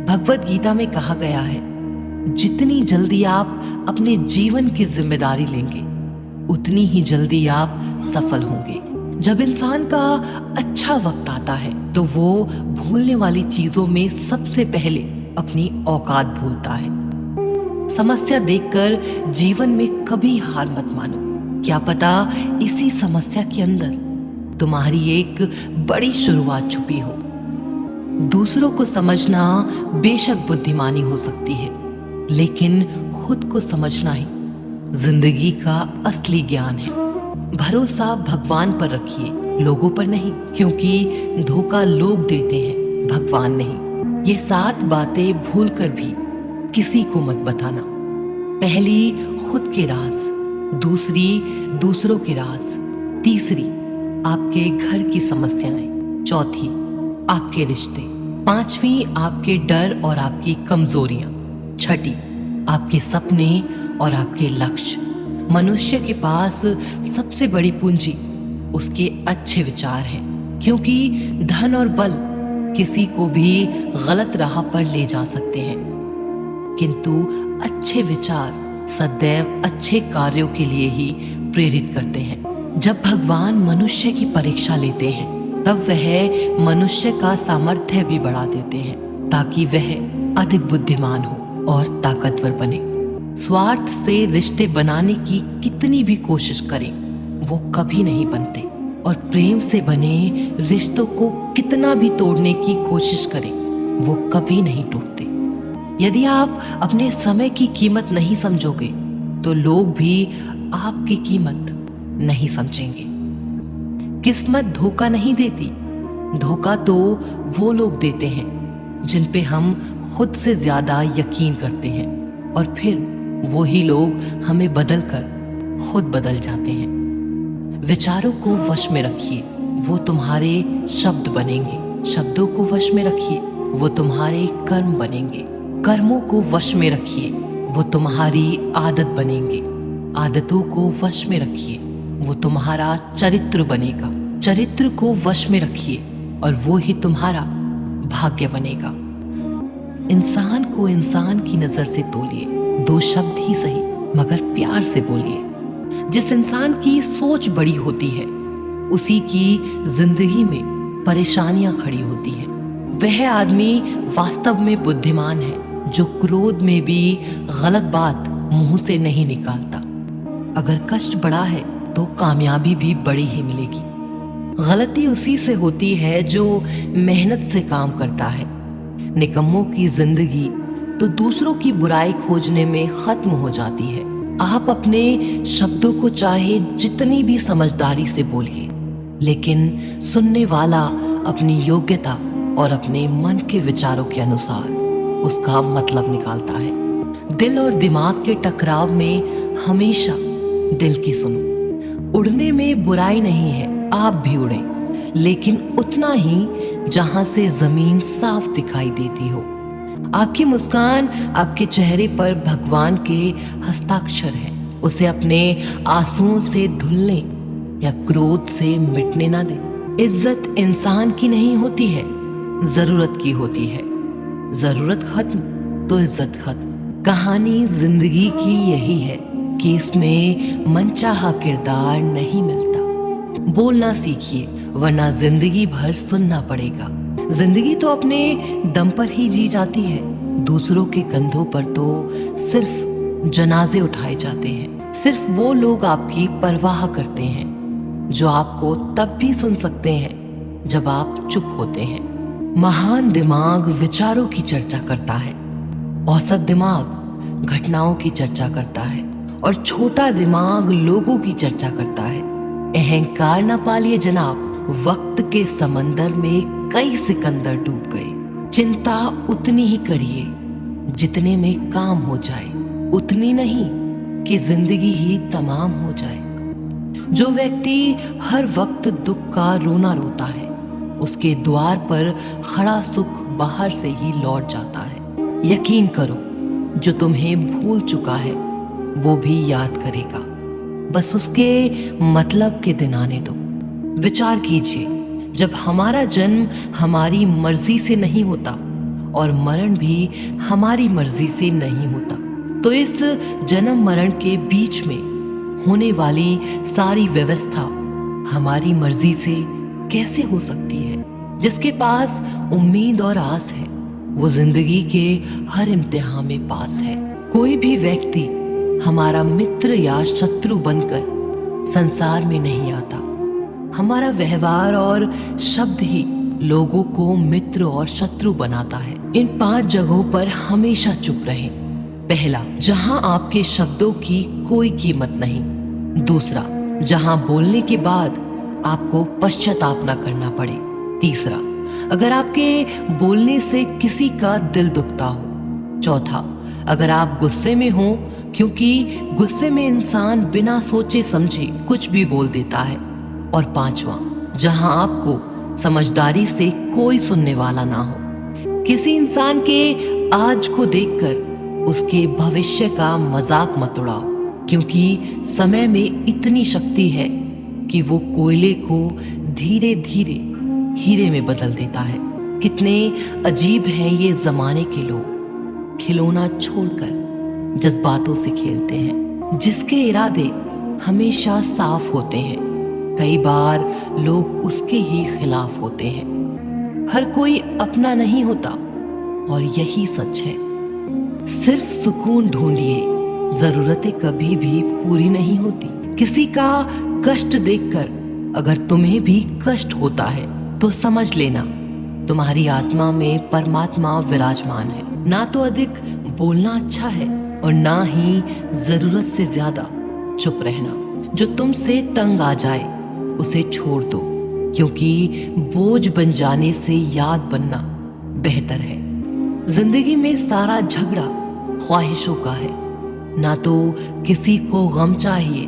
भगवत गीता में कहा गया है, जितनी जल्दी आप अपने जीवन की जिम्मेदारी लेंगे उतनी ही जल्दी आप सफल होंगे। जब इंसान का अच्छा वक्त आता है तो वो भूलने वाली चीजों में सबसे पहले अपनी औकात भूलता है। समस्या देखकर जीवन में कभी हार मत मानो। क्या पता इसी समस्या के अंदर तुम्हारी एक बड़ी शुरुआत छुपी हो। दूसरों को समझना बेशक बुद्धिमानी हो सकती है, लेकिन खुद को समझना ही जिंदगी का असली ज्ञान है। भरोसा भगवान पर रखिए, लोगों पर नहीं, क्योंकि धोखा लोग देते हैं, भगवान नहीं। ये 7 बातें भूलकर भी किसी को मत बताना। पहली, खुद के राज। दूसरी, दूसरों के राज। तीसरी, आपके घर की समस्याएं। चौथी, आपके रिश्ते। पांचवी, आपके डर और आपकी कमजोरियां। छठी, आपके सपने और आपके लक्ष्य। मनुष्य के पास सबसे बड़ी पूंजी उसके अच्छे विचार हैं, क्योंकि धन और बल किसी को भी गलत राह पर ले जा सकते हैं, किंतु अच्छे विचार सदैव अच्छे कार्यों के लिए ही प्रेरित करते हैं। जब भगवान मनुष्य की परीक्षा लेते हैं तब वह मनुष्य का सामर्थ्य भी बढ़ा देते हैं, ताकि वह अधिक बुद्धिमान हो और ताकतवर बने। स्वार्थ से रिश्ते बनाने की कितनी भी कोशिश करें वो कभी नहीं बनते, और प्रेम से बने रिश्तों को कितना भी तोड़ने की कोशिश करें वो कभी नहीं टूटते। यदि आप अपने समय की कीमत नहीं समझोगे तो लोग भी आपकी कीमत नहीं समझेंगे। किस्मत धोखा नहीं देती, धोखा तो वो लोग देते हैं जिन पे हम खुद से ज्यादा यकीन करते हैं, और फिर वही लोग हमें बदलकर खुद बदल जाते हैं। विचारों को वश में रखिए, वो तुम्हारे शब्द बनेंगे। शब्दों को वश में रखिए, वो तुम्हारे कर्म बनेंगे। कर्मों को वश में रखिए, वो तुम्हारी आदत बनेंगे। आदतों को वश में रखिए, वो तुम्हारा चरित्र बनेगा। चरित्र को वश में रखिए और वो ही तुम्हारा भाग्य बनेगा। इंसान को इंसान की नजर से तोलिए, 2 शब्द ही सही मगर प्यार से बोलिए। जिस इंसान की सोच बड़ी होती है उसी की जिंदगी में परेशानियां खड़ी होती हैं। वह आदमी वास्तव में बुद्धिमान है जो क्रोध में भी गलत बात मुंह से नहीं निकालता। अगर कष्ट बड़ा है तो कामयाबी भी बड़ी ही मिलेगी। गलती उसी से होती है जो मेहनत से काम करता है। निकम्मों की जिंदगी तो दूसरों की बुराई खोजने में खत्म हो जाती है। आप अपने शब्दों को चाहे जितनी भी समझदारी से बोलिए, लेकिन सुनने वाला अपनी योग्यता और अपने मन के विचारों के अनुसार उसका मतलब निकालता है। दिल और दिमाग के टकराव में हमेशा दिल की सुनो। उड़ने में बुराई नहीं है, आप भी उड़ें, लेकिन उतना ही जहां से जमीन साफ दिखाई देती हो। आपकी मुस्कान आपके चेहरे पर भगवान के हस्ताक्षर है। उसे अपने आंसुओं से धुलने या क्रोध से मिटने ना दें। इज्जत इंसान की नहीं होती है, जरूरत की होती है। जरूरत खत्म तो इज्जत खत्म। कहानी जिंदगी की यही है कि इसमें मनचाहा किरदार नहीं मिलता। बोलना सीखिए, वरना जिंदगी भर सुनना पड़ेगा। जिंदगी तो अपने दम पर ही जी जाती है। दूसरों के कंधों पर तो सिर्फ जनाजे उठाए जाते हैं। सिर्फ वो लोग आपकी परवाह करते हैं जो आपको तब भी सुन सकते हैं जब आप चुप होते हैं। महान दिमाग विचारों की चर्चा करता है, औसत दिमाग घटनाओं की चर्चा करता है, और छोटा दिमाग लोगों की चर्चा करता है। अहंकार ना पालिए जनाब, वक्त के समंदर में कई सिकंदर डूब गए। चिंता उतनी ही करिए जितने में काम हो जाए, उतनी नहीं कि जिंदगी ही तमाम हो जाए। जो व्यक्ति हर वक्त दुख का रोना रोता है उसके द्वार पर खड़ा सुख बाहर से ही लौट जाता है। यकीन करो, जो तुम्हें भूल चुका है वो भी याद करेगा, बस उसके मतलब के दिन आने दो। विचार कीजिए, जब हमारा जन्म हमारी मर्जी से नहीं होता और मरण भी हमारी मर्जी से नहीं होता। तो इस जन्म मरण के बीच में होने वाली सारी व्यवस्था हमारी मर्जी से कैसे हो सकती है? जिसके पास उम्मीद और आस है वो जिंदगी के हर इम्तिहान में पास है। कोई भी व्यक्ति हमारा मित्र या शत्रु बनकर संसार में नहीं आता। हमारा व्यवहार और शब्द ही लोगों को मित्र और शत्रु बनाता है। इन 5 जगहों पर हमेशा चुप रहें। पहला, जहां आपके शब्दों की कोई कीमत नहीं। दूसरा, जहां बोलने के बाद आपको पश्चाताप न करना पड़े। तीसरा, अगर आपके बोलने से किसी का दिल दुखता हो। चौथा, अगर आप गुस्से में हो, क्योंकि गुस्से में इंसान बिना सोचे समझे कुछ भी बोल देता है। और पांचवा, जहां आपको समझदारी से कोई सुनने वाला ना हो। किसी इंसान के आज को देखकर उसके भविष्य का मजाक मत उड़ाओ, क्योंकि समय में इतनी शक्ति है कि वो कोयले को धीरे धीरे हीरे में बदल देता है। कितने अजीब हैं ये जमाने के लोग, खिलौना छोड़कर जज्बातों से खेलते हैं, जिसके इरादे हमेशा साफ होते हैं, कई बार लोग उसके ही खिलाफ होते हैं। हर कोई अपना नहीं होता और यही सच है। सिर्फ सुकून ढूंढिए, जरूरतें कभी भी पूरी नहीं होती। किसी का कष्ट देखकर अगर तुम्हें भी कष्ट होता है तो समझ लेना तुम्हारी आत्मा में परमात्मा विराजमान है। ना तो अधिक बोलना अच्छा है और ना ही जरूरत से ज्यादा चुप रहना। जो तुमसे तंग आ जाए उसे छोड़ दो, क्योंकि बोझ बन जाने से याद बनना बेहतर है। जिंदगी में सारा झगड़ा ख्वाहिशों का है। ना तो किसी को गम चाहिए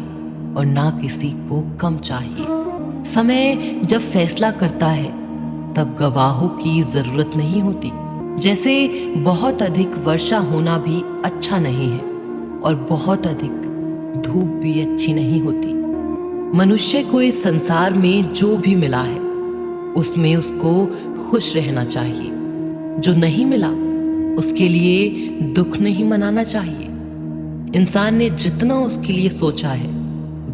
और ना किसी को कम चाहिए। समय जब फैसला करता है तब गवाहों की जरूरत नहीं होती। जैसे बहुत अधिक वर्षा होना भी अच्छा नहीं है और बहुत अधिक धूप भी अच्छी नहीं होती। मनुष्य को इस संसार में जो भी मिला है उसमें उसको खुश रहना चाहिए। जो नहीं मिला उसके लिए दुख नहीं मनाना चाहिए। इंसान ने जितना उसके लिए सोचा है,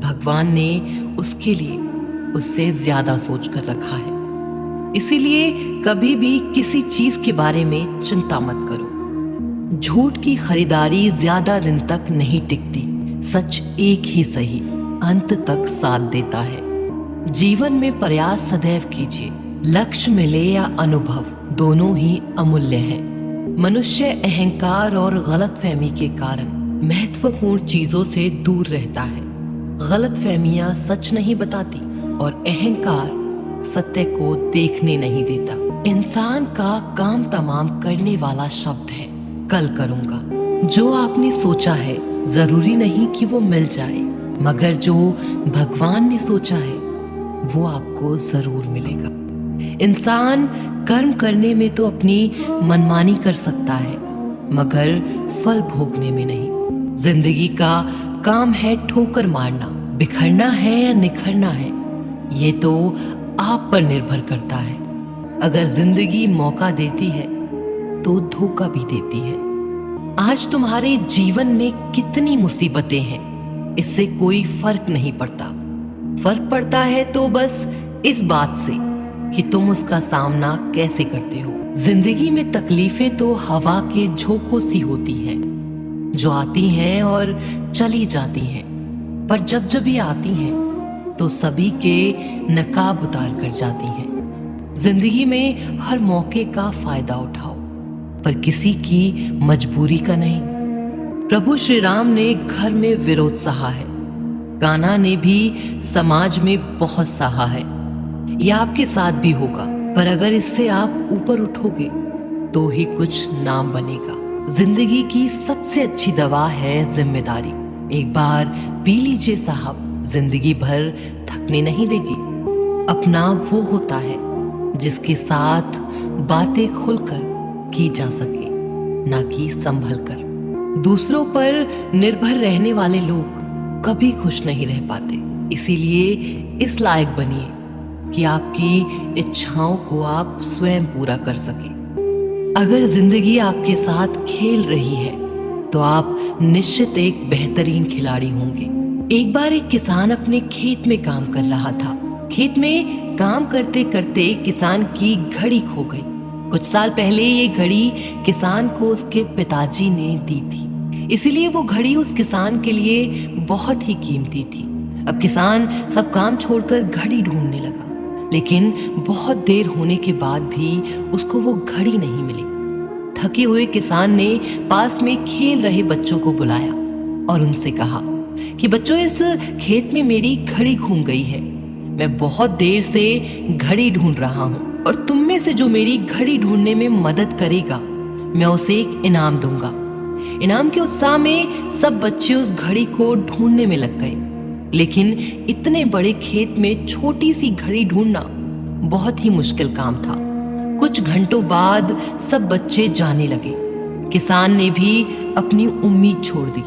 भगवान ने उसके लिए उससे ज्यादा सोच कर रखा है। इसीलिए कभी भी किसी चीज के बारे में चिंता मत करो। झूठ की खरीदारी ज्यादा दिन तक नहीं टिकती। सच एक ही सही अंत तक साथ देता है। जीवन में प्रयास सदैव कीजिए। लक्ष्य मिले या अनुभव, दोनों ही अमूल्य हैं। मनुष्य अहंकार और गलतफहमी के कारण महत्वपूर्ण चीजों से दूर रहता है। गलतफहमियां सच नहीं बताती और अहंकार सत्य को देखने नहीं देता। इंसान का काम तमाम करने वाला शब्द है कल करूंगा। जो आपने सोचा है जरूरी नहीं कि वो मिल जाए, मगर जो भगवान ने सोचा है वो आपको जरूर मिलेगा। इंसान कर्म करने में तो अपनी मनमानी कर सकता है, मगर फल भोगने में नहीं। जिंदगी का काम है ठोकर मारना। बिखरना है या निखरना है ये तो आप पर निर्भर करता है। अगर जिंदगी मौका देती है तो धोखा भी देती है। आज तुम्हारे जीवन में कितनी मुसीबतें हैं, इससे कोई फर्क नहीं पड़ता। फर्क पड़ता है तो बस इस बात से कि तुम उसका सामना कैसे करते हो। जिंदगी में तकलीफें तो हवा के झोंकों सी होती हैं, जो आती हैं और चली जाती हैं, पर जब जब ये आती हैं तो सभी के नकाब उतार कर जाती हैं। जिंदगी में हर मौके का फायदा उठाओ, पर किसी की मजबूरी का नहीं। प्रभु श्री राम ने घर में विरोध सहा है, कान्हा ने भी समाज में बहुत सहा है। यह आपके साथ भी होगा, पर अगर इससे आप ऊपर उठोगे तो ही कुछ नाम बनेगा। जिंदगी की सबसे अच्छी दवा है जिम्मेदारी। एक बार पी लीजिए साहब, जिंदगी भर थकने नहीं देगी। अपना वो होता है जिसके साथ बातें खुलकर की जा सके, ना कि संभल कर। दूसरों पर निर्भर रहने वाले लोग कभी खुश नहीं रह पाते। इसीलिए इस लायक बनिए कि आपकी इच्छाओं को आप स्वयं पूरा कर सके। अगर जिंदगी आपके साथ खेल रही है तो आप निश्चित एक बेहतरीन खिलाड़ी होंगे। एक बार एक किसान अपने खेत में काम कर रहा था। खेत में काम करते करते किसान की घड़ी खो गई। कुछ साल पहले ये घड़ी किसान को उसके पिताजी ने दी थी, इसीलिए वो घड़ी उस किसान के लिए बहुत ही कीमती थी। अब किसान सब काम छोड़कर घड़ी ढूंढने लगा, लेकिन बहुत देर होने के बाद भी उसको वो घड़ी नहीं मिली। थके हुए किसान ने पास में खेल रहे बच्चों को बुलाया और उनसे कहा कि बच्चों, इस खेत में मेरी घड़ी घूम गई है। मैं बहुत देर से घड़ी ढूंढ रहा हूँ और तुम में से जो मेरी घड़ी ढूंढने में मदद करेगा, मैं उसे एक इनाम दूंगा। इनाम के उत्साह में सब बच्चे उस घड़ी को ढूंढने में लग गए, लेकिन इतने बड़े खेत में छोटी सी घड़ी ढूंढना बहुत ही मुश्किल काम था। कुछ घंटों बाद सब बच्चे जाने लगे। किसान ने भी अपनी उम्मीद छोड़ दी।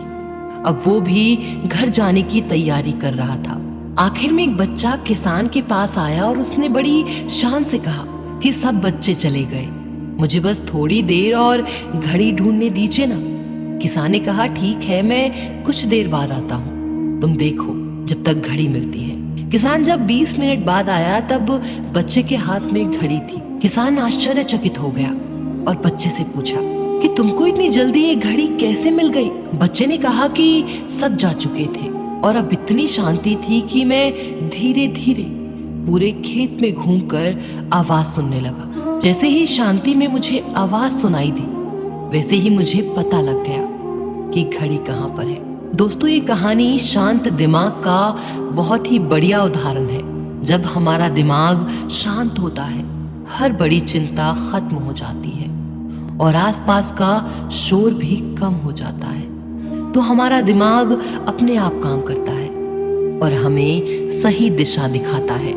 अब वो भी घर जाने की तैयारी कर रहा था। आखिर में एक बच्चा किसान के पास आया और उसने बड़ी शान से कहा कि सब बच्चे चले गए, मुझे बस थोड़ी देर और घड़ी ढूंढने दीजिए ना। किसान ने कहा, ठीक है, मैं कुछ देर बाद आता हूँ, तुम देखो जब तक घड़ी मिलती है। किसान जब 20 मिनट बाद आया तब बच्चे के हाथ में घड़ी थी। किसान आश्चर्यचकित हो गया और बच्चे से पूछा कि तुमको इतनी जल्दी ये घड़ी कैसे मिल गई? बच्चे ने कहा कि सब जा चुके थे और अब इतनी शांति थी कि मैं धीरे धीरे पूरे खेत में घूमकर आवाज सुनने लगा। जैसे ही शांति में मुझे आवाज सुनाई दी, वैसे ही मुझे पता लग गया कि घड़ी कहाँ पर है। दोस्तों, ये कहानी शांत दिमाग का बहुत ही बढ़िया उदाहरण है। जब हमारा दिमाग शांत होता है, हर बड़ी चिंता खत्म हो जाती है और आसपास का शोर भी कम हो जाता है, तो हमारा दिमाग अपने आप काम करता है और हमें सही दिशा दिखाता है।